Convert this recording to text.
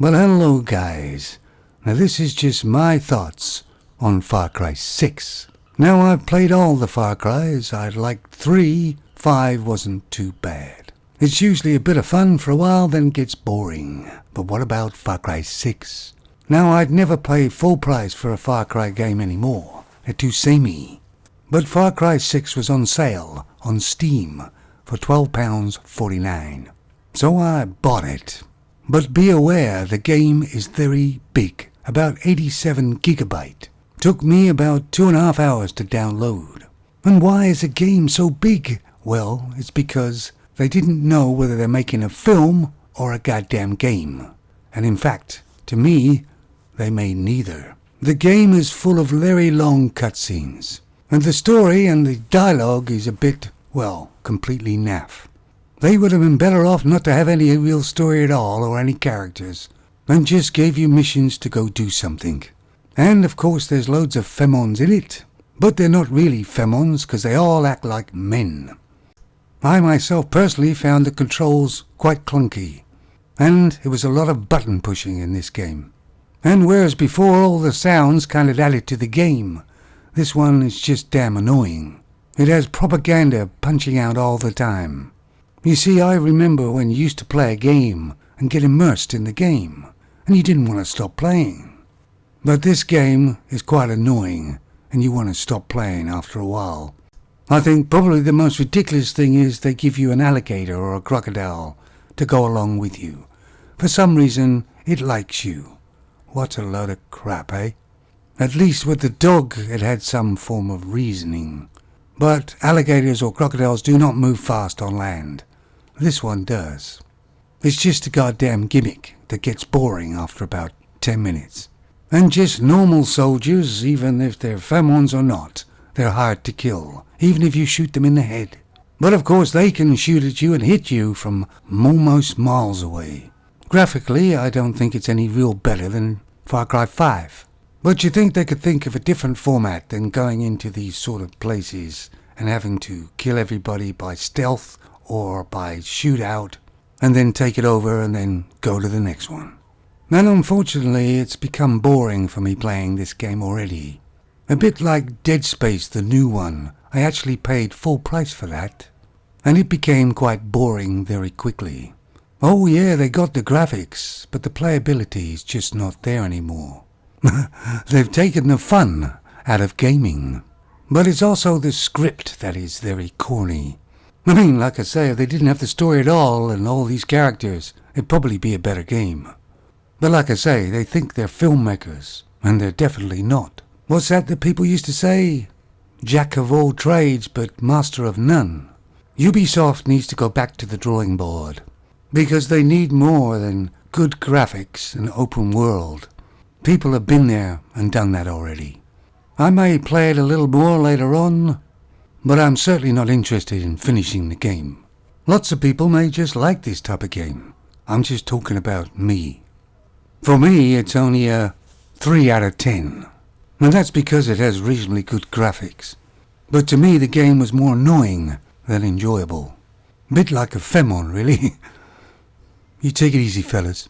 Well, hello guys. Now this is just my thoughts on Far Cry 6. Now I've played all the Far Cries. I liked 3, 5 wasn't too bad. It's usually a bit of fun for a while, then gets boring. But what about Far Cry 6? Now I'd never pay full price for a Far Cry game anymore. They're too samey. But Far Cry 6 was on sale on Steam for £12.49. So I bought it. But be aware, the game is very big, about 87 gigabyte. Took me about 2.5 hours to download. And why is a game so big? Well, it's because they didn't know whether they're making a film or a goddamn game. And in fact, to me, they made neither. The game is full of very long cutscenes. And the story and the dialogue is a bit, well, completely naff. They would have been better off not to have any real story at all or any characters, and just gave you missions to go do something. And of course there's loads of femons in it, but they're not really femons because they all act like men. I myself personally found the controls quite clunky, and it was a lot of button pushing in this game. And whereas before all the sounds kind of added to the game, this one is just damn annoying. It has propaganda punching out all the time. You see, I remember when you used to play a game and get immersed in the game, and you didn't want to stop playing. But this game is quite annoying, and you want to stop playing after a while. I think probably the most ridiculous thing is they give you an alligator or a crocodile to go along with you. For some reason, it likes you. What a load of crap, eh? At least with the dog, it had some form of reasoning. But alligators or crocodiles do not move fast on land. This one does. It's just a goddamn gimmick that gets boring after about 10 minutes. And just normal soldiers, even if they're femons or not, they're hard to kill, even if you shoot them in the head. But of course they can shoot at you and hit you from almost miles away. Graphically, I don't think it's any real better than Far Cry 5. But you think they could think of a different format than going into these sort of places and having to kill everybody by stealth or by shootout, and then take it over and then go to the next one. And unfortunately, it's become boring for me playing this game already. A bit like Dead Space, the new one. I actually paid full price for that, and it became quite boring very quickly. Oh yeah, they got the graphics, but the playability is just not there anymore. They've taken the fun out of gaming. But it's also the script that is very corny. I mean, like I say, if they didn't have the story at all and all these characters, it'd probably be a better game. But like I say, they think they're filmmakers, and they're definitely not. What's that people used to say? Jack of all trades, but master of none. Ubisoft needs to go back to the drawing board, because they need more than good graphics and open world. People have been there and done that already. I may play it a little more later on, but I'm certainly not interested in finishing the game. Lots of people may just like this type of game. I'm just talking about me. For me, it's only a 3 out of 10. And that's because it has reasonably good graphics. But to me, the game was more annoying than enjoyable. Bit like a femon, really. You take it easy, fellas.